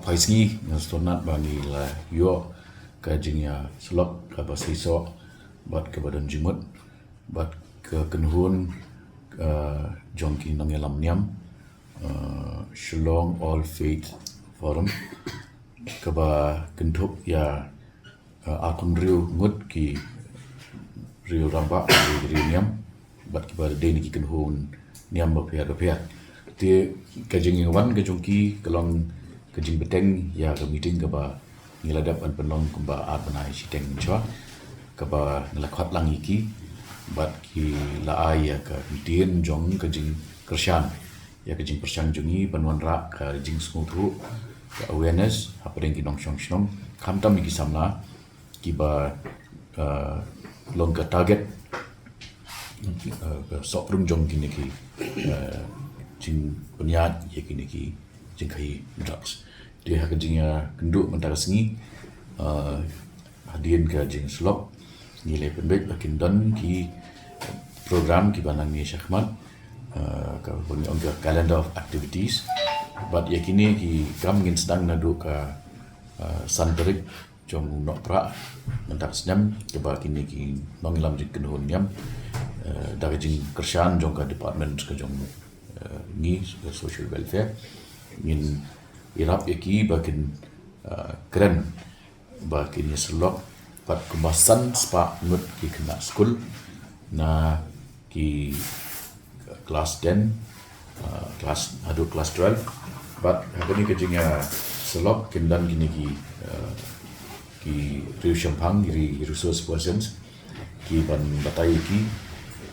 paisngi ngastonat bani la yo ka jingya slok ka basiso bat ke badan jimut bat ke kenhun jongki nangelam niam Shillong All Faith Forum ke ba kentup ya akun riu ngut ki riu ramba riu niam bat ke ba de ni ki kenhun niam ba pia ti kajing wan ke jongki kelong kajing beteng ya ke meeting ke ba ngiladap an penlong ke ba at banai siteng chwa ke ba ngelakhat lang iki bat ki la ai ya ke meeting jong kajing kershan ya kajing persang jongi panwan ra ke jing smutu ke awareness apa deng ki nong shong kam tam ki samna ki ba long ke target soprum jong ki ki jing penyat ya kini ki jing kai drugs dia hak jing ya kenduk mentara sengi hadian ke jing slop nilai penbek bakin dan ki program ki banang ni syakmat ka punya on calendar of activities but ya kini ki kam ngin sedang nadu ka santerik jong nok pra mentak senyam ke ba kini ki nongilam jing kenhun nyam dari jing kersan jong ka department ke jong ni social welfare min irap yaki bakin keren bakin selok pat kemasan spa ngut ki kena school na ki kelas 10 kelas 12 but hakani kejingnya selok kendan gini ki riu champang ri resource persons ki ban batai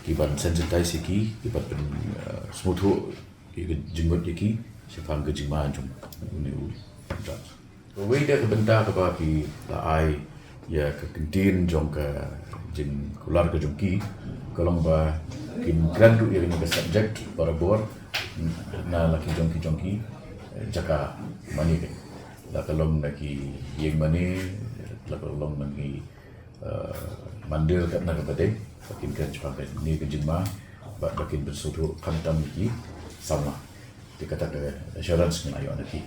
ki ban sensitize ki ban smutu ki jinggot ki sifang ke jingma jong ni we dia ke benda ke ba ki la ai ya ke kentin jong ke jing kular ke jong ki kolong ba kin grand tu yang ke subject para bor na laki jong ki jaka mani ke la kolong laki yang mani la kolong lagi mandil kat na ke bade bakin kan cepat ni ke jingma bakin bersudu kantam ki sama dikata ke assurance dengan ayo nanti